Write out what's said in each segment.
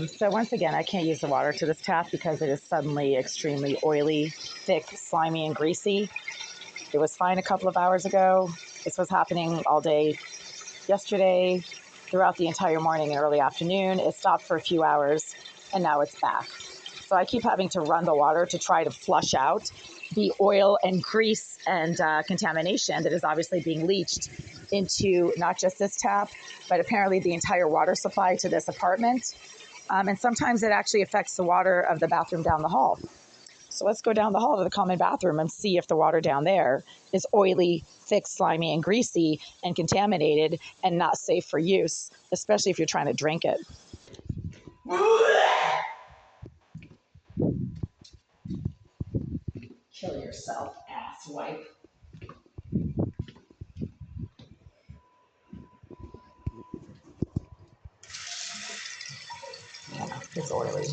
So once again, I can't use the water to this tap because it is suddenly extremely oily, thick, slimy, and greasy. It was fine a couple of hours ago. This was happening all day yesterday, throughout the entire morning and early afternoon. It stopped for a few hours, and now it's back. So I keep having to run the water to try to flush out the oil and grease and contamination that is obviously being leached into not just this tap, but apparently the entire water supply to this apartment. And sometimes it actually affects the water of the bathroom down the hall. So let's go down the hall to the common bathroom and see if the water down there is oily, thick, slimy, and greasy and contaminated and not safe for use, especially if you're trying to drink it. Kill yourself, ass wipe. Yeah, it's oily.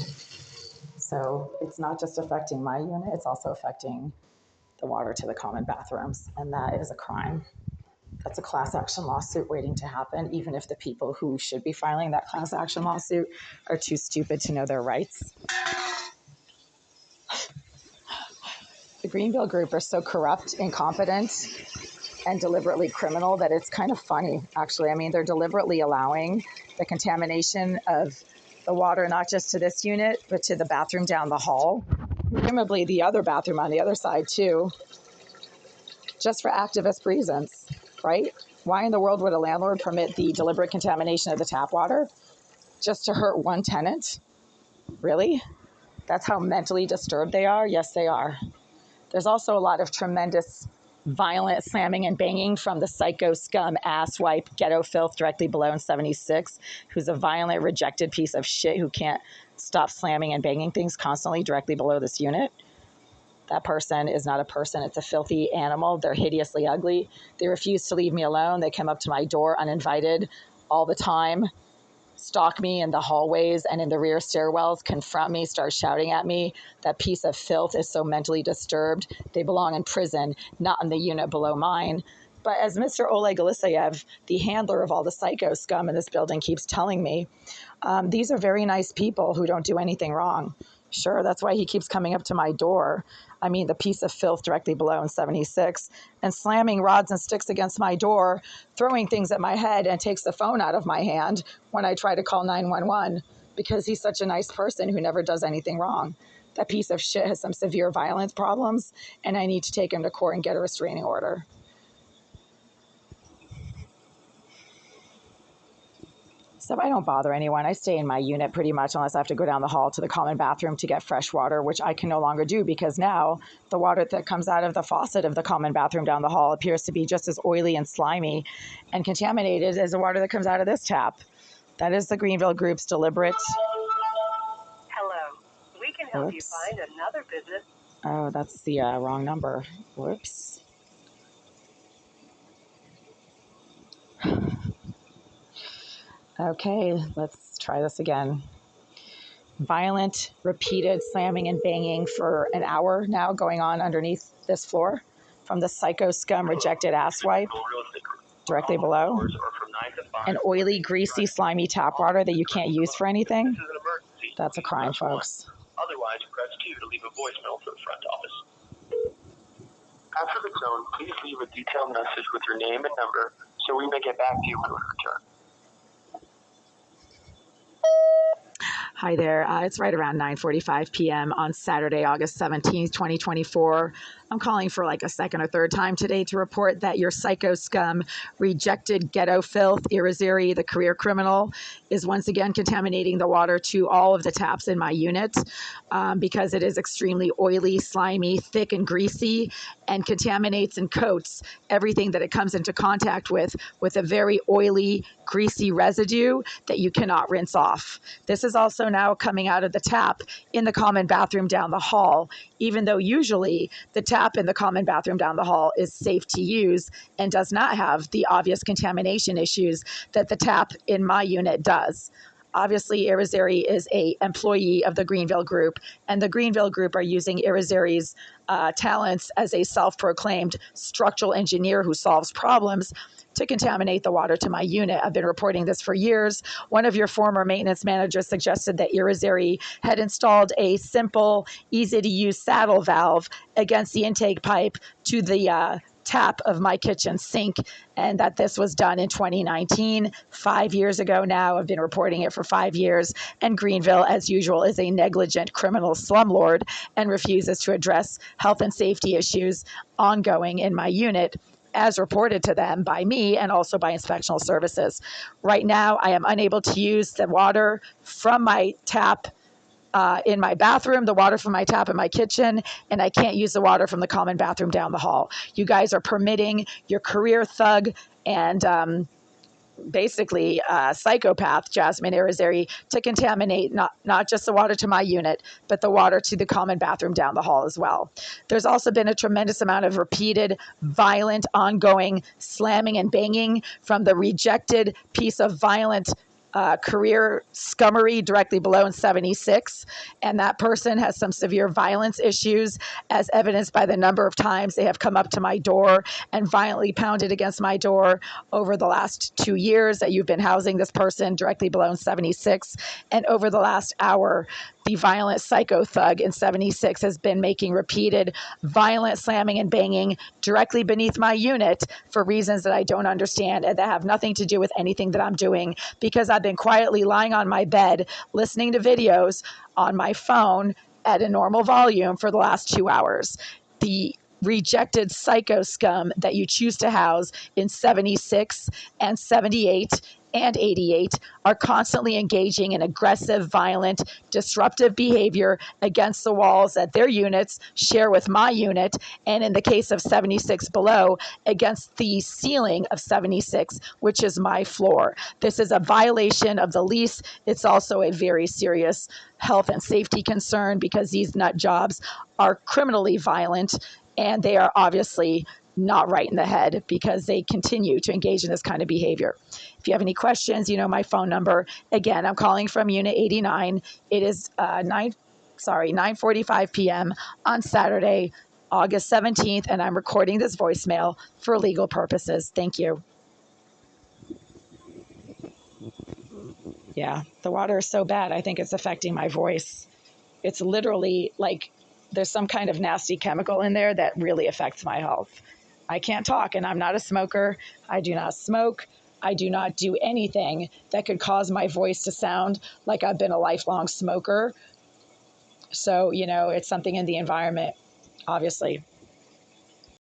So it's not just affecting my unit, it's also affecting the water to the common bathrooms, and that is a crime. That's a class action lawsuit waiting to happen, even if the people who should be filing that class action lawsuit are too stupid to know their rights. The Greenville group are so corrupt, incompetent, and deliberately criminal that it's kind of funny, actually. I mean, they're deliberately allowing the contamination of the water, not just to this unit, but to the bathroom down the hall, presumably the other bathroom on the other side too, just for activist reasons, right? Why in the world would a landlord permit the deliberate contamination of the tap water just to hurt one tenant? Really? That's how mentally disturbed they are? Yes, they are. There's also a lot of tremendous violent slamming and banging from the psycho scum asswipe ghetto filth directly below in 76, who's a violent rejected piece of shit who can't stop slamming and banging things constantly directly below this unit. That person is not a person. It's a filthy animal. They're hideously ugly. They refuse to leave me alone. They come up to my door uninvited all the time, stalk me in the hallways and in the rear stairwells, confront me, start shouting at me. That piece of filth is so mentally disturbed. They belong in prison, not in the unit below mine. But as Mr. Oleg Eliseyev, the handler of all the psycho scum in this building, keeps telling me, these are very nice people who don't do anything wrong. Sure, that's why he keeps coming up to my door. I mean, the piece of filth directly below in 76, and slamming rods and sticks against my door, throwing things at my head, and takes the phone out of my hand when I try to call 911 because he's such a nice person who never does anything wrong. That piece of shit has some severe violence problems, and I need to take him to court and get a restraining order. So I don't bother anyone. I stay in my unit pretty much unless I have to go down the hall to the common bathroom to get fresh water, which I can no longer do because now the water that comes out of the faucet of the common bathroom down the hall appears to be just as oily and slimy and contaminated as the water that comes out of this tap. That is the Greenville Group's deliberate... Hello. We can help you find another business. Oh, that's the wrong number. Whoops. Okay, let's try this again. Violent, repeated slamming and banging for an hour now going on underneath this floor from the psycho scum rejected asswipe directly below. An oily, greasy, slimy tap water that you can't use for anything. That's a crime, folks. Otherwise, press 2 to leave a voicemail for the front office. After the tone, please leave a detailed message with your name and number so we may get back to you when we return. Hi there. It's right around 9:45 p.m. on Saturday, August 17th, 2024. I'm calling for like a second or third time today to report that your psycho scum, rejected ghetto filth, Irizarry, the career criminal, is once again contaminating the water to all of the taps in my unit because it is extremely oily, slimy, thick, and greasy, and contaminates and coats everything that it comes into contact with a very oily, greasy residue that you cannot rinse off. This is also now coming out of the tap in the common bathroom down the hall, even though usually the tap in the common bathroom down the hall is safe to use and does not have the obvious contamination issues that the tap in my unit does. Obviously, Irizarry is a employee of the Greenville Group, and the Greenville Group are using Irizarry's talents as a self-proclaimed structural engineer who solves problems to contaminate the water to my unit. I've been reporting this for years. One of your former maintenance managers suggested that Irizarry had installed a simple, easy-to-use saddle valve against the intake pipe to the tap of my kitchen sink, and that this was done in 2019, 5 years ago now. I've been reporting it for 5 years, and Greenville, as usual, is a negligent criminal slumlord and refuses to address health and safety issues ongoing in my unit, as reported to them by me and also by inspectional services. Right now, I am unable to use the water from my tap in my bathroom, the water from my tap in my kitchen, and I can't use the water from the common bathroom down the hall. You guys are permitting your career thug and basically psychopath, Jasmine Irizarry, to contaminate not just the water to my unit, but the water to the common bathroom down the hall as well. There's also been a tremendous amount of repeated, violent, ongoing slamming and banging from the rejected piece of violent career scummery directly below in 76, and that person has some severe violence issues, as evidenced by the number of times they have come up to my door and violently pounded against my door over the last 2 years that you've been housing this person directly below in 76. And over the last hour, the violent psycho thug in 76 has been making repeated violent slamming and banging directly beneath my unit for reasons that I don't understand and that have nothing to do with anything that I'm doing, because I've been quietly lying on my bed listening to videos on my phone at a normal volume for the last 2 hours. The rejected psycho scum that you choose to house in 76 and 78 and 88 are constantly engaging in aggressive, violent, disruptive behavior against the walls that their units share with my unit, and in the case of 76 below, against the ceiling of 76, which is my floor. This is a violation of the lease. It's also a very serious health and safety concern because these nut jobs are criminally violent, and they are obviously not right in the head because they continue to engage in this kind of behavior. If you have any questions, you know my phone number. Again, I'm calling from Unit 89. It is 9:45 p.m. on Saturday, August 17th, and I'm recording this voicemail for legal purposes. Thank you. Yeah, the water is so bad, I think it's affecting my voice. It's literally like there's some kind of nasty chemical in there that really affects my health. I can't talk, and I'm not a smoker. I do not smoke. I do not do anything that could cause my voice to sound like I've been a lifelong smoker. So, you know, it's something in the environment, obviously.